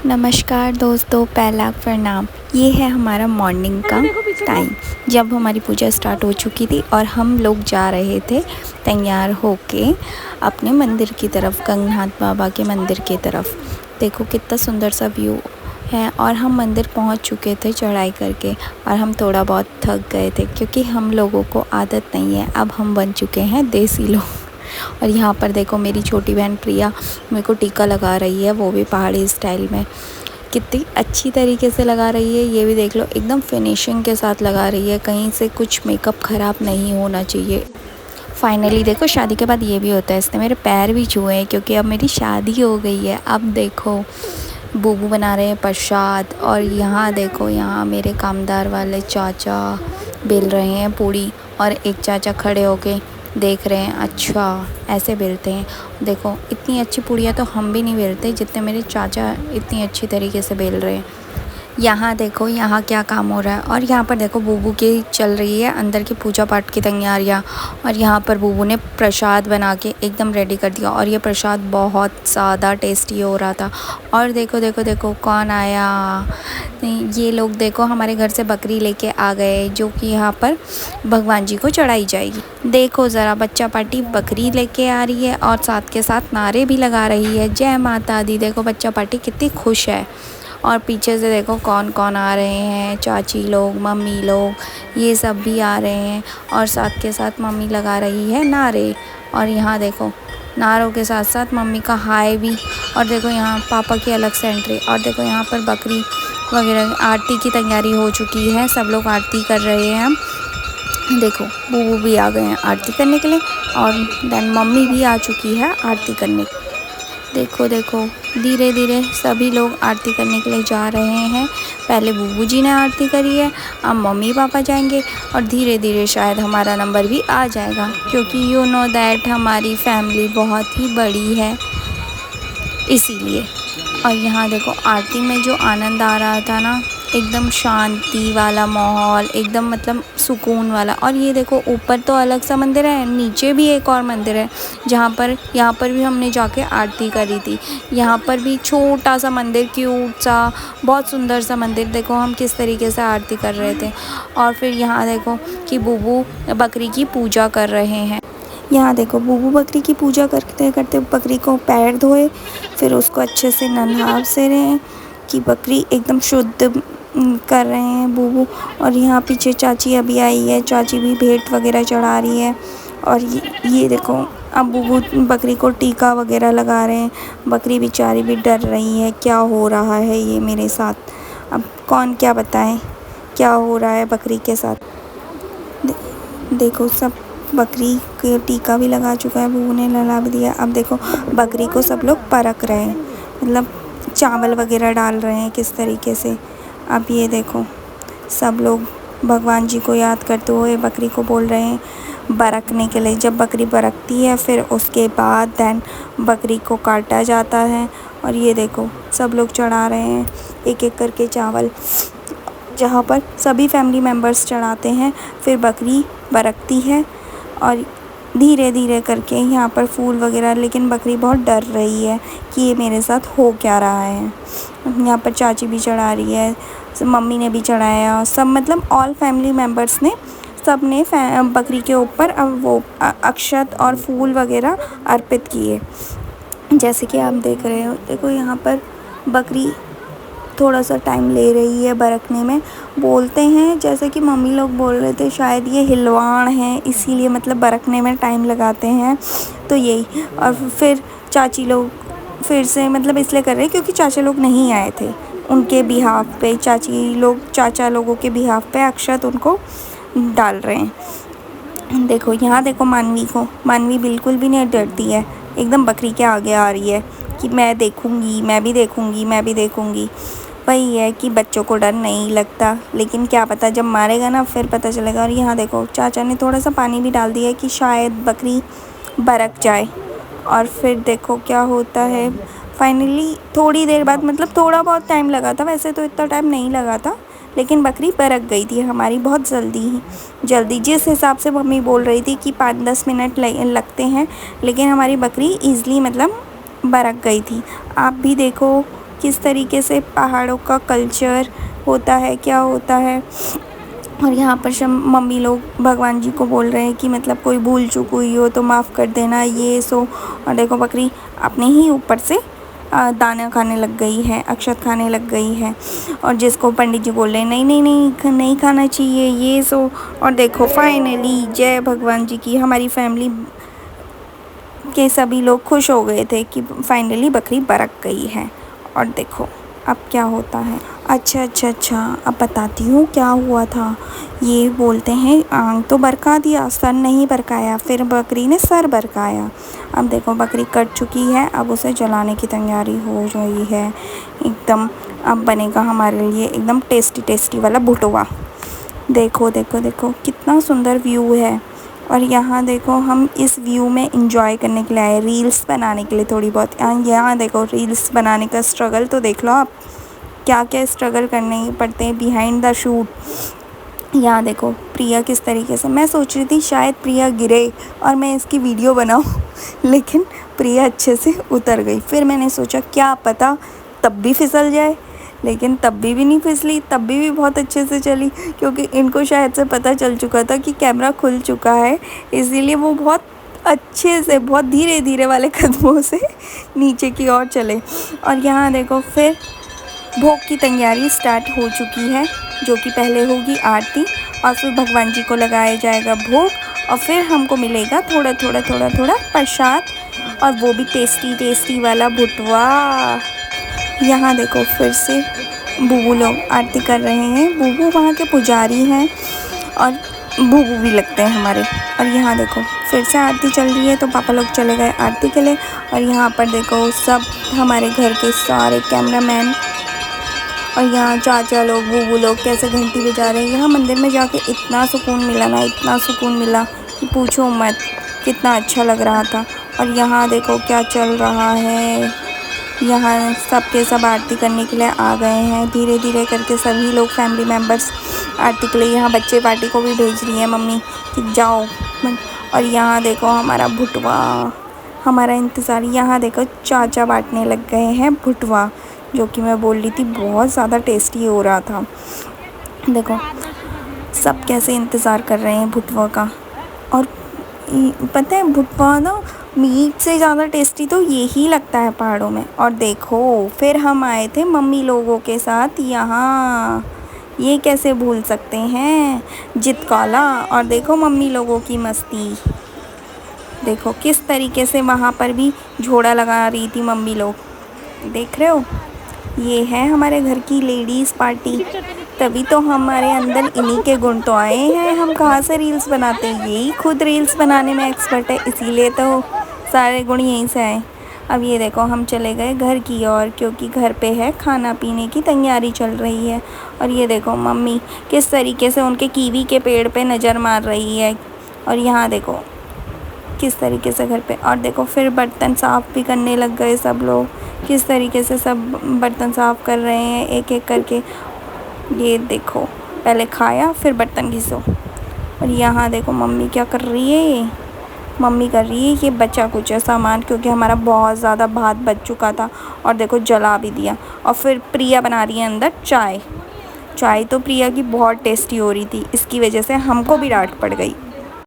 नमस्कार दोस्तों, पहला प्रणाम। ये है हमारा मॉर्निंग का टाइम जब हमारी पूजा स्टार्ट हो चुकी थी और हम लोग जा रहे थे तैयार होके अपने मंदिर की तरफ, गंगनाथ बाबा के मंदिर की तरफ। देखो कितना सुंदर सा व्यू है। और हम मंदिर पहुंच चुके थे चढ़ाई करके, और हम थोड़ा बहुत थक गए थे क्योंकि हम लोगों को आदत नहीं है। अब हम बन चुके हैं देसी लोग। और यहाँ पर देखो मेरी छोटी बहन प्रिया मेरे को टीका लगा रही है, वो भी पहाड़ी स्टाइल में। कितनी अच्छी तरीके से लगा रही है, ये भी देख लो। एकदम फिनिशिंग के साथ लगा रही है, कहीं से कुछ मेकअप ख़राब नहीं होना चाहिए। फाइनली देखो, शादी के बाद ये भी होता है। इसने मेरे पैर भी छुए हैं क्योंकि अब मेरी शादी हो गई है। अब देखो बूबू बना रहे हैं प्रसाद, और यहाँ देखो, यहाँ मेरे कामदार वाले चाचा बेल रहे हैं पूड़ी, और एक चाचा खड़े होके देख रहे हैं। अच्छा, ऐसे बेलते हैं। देखो इतनी अच्छी पूड़ियाँ तो हम भी नहीं बेलते जितने मेरे चाचा इतनी अच्छी तरीके से बेल रहे हैं। यहाँ देखो, यहाँ क्या काम हो रहा है। और यहाँ पर देखो बूबू की चल रही है अंदर की पूजा पाठ की तैयारियाँ। और यहाँ पर बूबू ने प्रसाद बना के एकदम रेडी कर दिया, और ये प्रसाद बहुत ज़्यादा टेस्टी हो रहा था। और देखो देखो देखो कौन आया। ये लोग देखो हमारे घर से बकरी लेके आ गए, जो कि यहाँ पर भगवान जी को चढ़ाई जाएगी। देखो ज़रा, बच्चा पार्टी बकरी लेके आ रही है और साथ के साथ नारे भी लगा रही है, जय माता दी। देखो बच्चा पार्टी कितनी खुश है। और पीछे से देखो कौन कौन आ रहे हैं, चाची लोग, मम्मी लोग, ये सब भी आ रहे हैं। और साथ के साथ मम्मी लगा रही है नारे। और यहाँ देखो नारों के साथ साथ मम्मी का हाय भी। और देखो यहाँ पापा की अलग से एंट्री। और देखो यहाँ पर बकरी वगैरह आरती की तैयारी हो चुकी है, सब लोग आरती कर रहे हैं। देखो बूबू भी आ गए हैं आरती करने के लिए, और देन मम्मी भी आ चुकी है आरती करने के लिए। देखो देखो धीरे धीरे सभी लोग आरती करने के लिए जा रहे हैं। पहले बूबू जी ने आरती करी है, अब मम्मी पापा जाएंगे, और धीरे धीरे शायद हमारा नंबर भी आ जाएगा, क्योंकि यू नो दैट हमारी फैमिली बहुत ही बड़ी है, इसीलिए। और यहाँ देखो आरती में जो आनंद आ रहा था ना, एकदम शांति वाला माहौल, एकदम मतलब सुकून वाला। और ये देखो ऊपर तो अलग सा मंदिर है, नीचे भी एक और मंदिर है जहाँ पर, यहाँ पर भी हमने जाके आरती करी थी। यहाँ पर भी छोटा सा मंदिर, क्यूट सा, बहुत सुंदर सा मंदिर। देखो हम किस तरीके से आरती कर रहे थे। और फिर यहाँ देखो कि बूबू बकरी की पूजा कर रहे हैं। यहाँ देखो बूबू बकरी की पूजा करते करते बकरी को पैर धोए, फिर उसको अच्छे से नहला से रहे हैं कि बकरी एकदम शुद्ध कर रहे हैं बूबू। और यहाँ पीछे चाची अभी आई है, चाची भी भेंट वगैरह चढ़ा रही है। और ये देखो अब बूबू बकरी को टीका वगैरह लगा रहे हैं। बकरी बेचारी भी डर रही है, क्या हो रहा है ये मेरे साथ, अब कौन क्या बताए क्या हो रहा है बकरी के साथ। देखो सब बकरी के टीका भी लगा चुका है, बूबू ने लगा भी दिया। अब देखो बकरी को सब लोग परख रहे हैं, मतलब चावल वगैरह डाल रहे हैं किस तरीके से। अब ये देखो सब लोग भगवान जी को याद करते हुए बकरी को बोल रहे हैं बरकने के लिए। जब बकरी बरकती है फिर उसके बाद देन बकरी को काटा जाता है। और ये देखो सब लोग चढ़ा रहे हैं एक एक करके चावल, जहाँ पर सभी फैमिली मेम्बर्स चढ़ाते हैं। फिर बकरी बरकती है और धीरे धीरे करके यहाँ पर फूल वगैरह, लेकिन बकरी बहुत डर रही है कि ये मेरे साथ हो क्या रहा है। यहाँ पर चाची भी चढ़ा रही है, मम्मी ने भी चढ़ाया, सब मतलब ऑल फैमिली मेम्बर्स ने, सब ने बकरी के ऊपर अब वो अक्षत और फूल वगैरह अर्पित किए, जैसे कि आप देख रहे हो। देखो यहाँ पर बकरी थोड़ा सा टाइम ले रही है बरकने में। बोलते हैं जैसे कि मम्मी लोग बोल रहे थे शायद ये हिलवाड़ हैं, इसीलिए मतलब बरकने में टाइम लगाते हैं, तो यही। और फिर चाची लोग फिर से मतलब इसलिए कर रहे हैं क्योंकि चाचा लोग नहीं आए थे, उनके बिहाफ पे चाची लोग, चाचा लोगों के बिहाफ पे अक्षत उनको डाल रहे हैं। देखो यहाँ देखो मानवी को, मानवी बिल्कुल भी नहीं डरती है, एकदम बकरी के आगे आ रही है कि मैं देखूँगी, मैं भी देखूँगी, मैं भी देखूँगी। वही है कि बच्चों को डर नहीं लगता, लेकिन क्या पता जब मारेगा ना फिर पता चलेगा। और यहाँ देखो चाचा ने थोड़ा सा पानी भी डाल दिया है कि शायद बकरी बरक जाए। और फिर देखो क्या होता है। फाइनली थोड़ी देर बाद, मतलब थोड़ा बहुत टाइम लगा था, वैसे तो इतना टाइम नहीं लगा था, लेकिन बकरी बरक गई थी हमारी बहुत जल्दी। जिस हिसाब से मम्मी बोल रही थी कि 5-10 मिनट लगते हैं, लेकिन हमारी बकरी ईज़िली मतलब बरक गई थी। आप भी देखो किस तरीके से पहाड़ों का कल्चर होता है, क्या होता है। और यहाँ पर सब मम्मी लोग भगवान जी को बोल रहे हैं कि मतलब कोई भूल चूक हुई हो तो माफ़ कर देना, ये सो। और देखो बकरी अपने ही ऊपर से दाना खाने लग गई है, अक्षत खाने लग गई है। और जिसको पंडित जी बोल रहे हैं नहीं नहीं नहीं नहीं खाना चाहिए, ये सो। और देखो फाइनली जय भगवान जी की, हमारी फैमिली के सभी लोग खुश हो गए थे कि फाइनली बकरी बरक गई है। और देखो अब क्या होता है। अच्छा, अब बताती हूँ क्या हुआ था। ये बोलते हैं आंख तो बरका दिया, सर नहीं बरकाया। फिर बकरी ने सर बरकाया। अब देखो बकरी कट चुकी है, अब उसे जलाने की तैयारी हो रही है एकदम। अब बनेगा हमारे लिए एकदम टेस्टी वाला भुटवा। देखो देखो देखो कितना सुंदर व्यू है। और यहाँ देखो हम इस व्यू में इंजॉय करने के लिए आए, रील्स बनाने के लिए थोड़ी बहुत। यहाँ देखो रील्स बनाने का स्ट्रगल तो देख लो आप, क्या क्या स्ट्रगल करने पड़ते हैं बिहाइंड द शूट। यहाँ देखो प्रिया किस तरीके से, मैं सोच रही थी शायद प्रिया गिरे और मैं इसकी वीडियो बनाऊँ लेकिन प्रिया अच्छे से उतर गई। फिर मैंने सोचा क्या पता तब भी फिसल जाए, लेकिन तब भी नहीं फिसली, तब भी बहुत अच्छे से चली। क्योंकि इनको शायद से पता चल चुका था कि कैमरा खुल चुका है, इसीलिए वो बहुत अच्छे से बहुत धीरे वाले कदमों से नीचे की ओर चले। और यहाँ देखो फिर भोग की तैयारी स्टार्ट हो चुकी है, जो कि पहले होगी आरती और फिर भगवान जी को लगाया जाएगा भोग। और फिर हमको मिलेगा थोड़ा प्रसाद, और वो भी टेस्टी वाला भुटवा। यहाँ देखो फिर से बूबू लोग आरती कर रहे हैं। बूबू वहाँ के पुजारी हैं और बूबू भी लगते हैं हमारे। और यहाँ देखो फिर से आरती चल रही है, तो पापा लोग चले गए आरती के लिए। और यहाँ पर देखो सब हमारे घर के सारे कैमरामैन और यहाँ चाचा लोग, बूबू लोग कैसे घंटी बजा रहे हैं। यहाँ मंदिर में जाके इतना सुकून मिला ना, इतना सुकून मिला कि पूछो मत, कितना अच्छा लग रहा था। और यहाँ देखो क्या चल रहा है, यहाँ सब के सब आरती करने के लिए आ गए हैं। धीरे करके सभी लोग फैमिली मेम्बर्स आरती के लिए, यहाँ बच्चे पार्टी को भी भेज रही है मम्मी कि जाओ। और यहाँ देखो हमारा भुटवा, हमारा इंतज़ार। यहाँ देखो चाचा बांटने लग गए हैं भुटवा, जो कि मैं बोल रही थी बहुत ज़्यादा टेस्टी हो रहा था। देखो सब कैसे इंतज़ार कर रहे हैं भुटवा का। और पता है भुटवा ना मीट से ज़्यादा टेस्टी तो यही लगता है पहाड़ों में। और देखो फिर हम आए थे मम्मी लोगों के साथ यहाँ, ये कैसे भूल सकते हैं जितकौला। और देखो मम्मी लोगों की मस्ती, देखो किस तरीके से वहाँ पर भी झोड़ा लगा रही थी मम्मी लोग, देख रहे हो। ये है हमारे घर की लेडीज़ पार्टी, तभी तो हमारे अंदर इन्हीं के गुण तो आए हैं। हम कहाँ से रील्स बनाते हैं, यही खुद रील्स बनाने में एक्सपर्ट है, इसीलिए तो सारे गुण यहीं से आए। अब ये देखो हम चले गए घर की ओर, क्योंकि घर पे है खाना पीने की तैयारी चल रही है। और ये देखो मम्मी किस तरीके से उनके कीवी के पेड़ पे नज़र मार रही है। और यहाँ देखो किस तरीके से घर पे। और देखो फिर बर्तन साफ़ भी करने लग गए सब लोग, किस तरीके से सब बर्तन साफ़ कर रहे हैं एक करके। ये देखो पहले खाया फिर बर्तन घिसो। और यहाँ देखो मम्मी क्या कर रही है, मम्मी कर रही है ये बचा कुचा सामान, क्योंकि हमारा बहुत ज़्यादा भात बच चुका था। और देखो जला भी दिया। और फिर प्रिया बना रही है अंदर चाय तो प्रिया की बहुत टेस्टी हो रही थी, इसकी वजह से हमको भी डांट पड़ गई।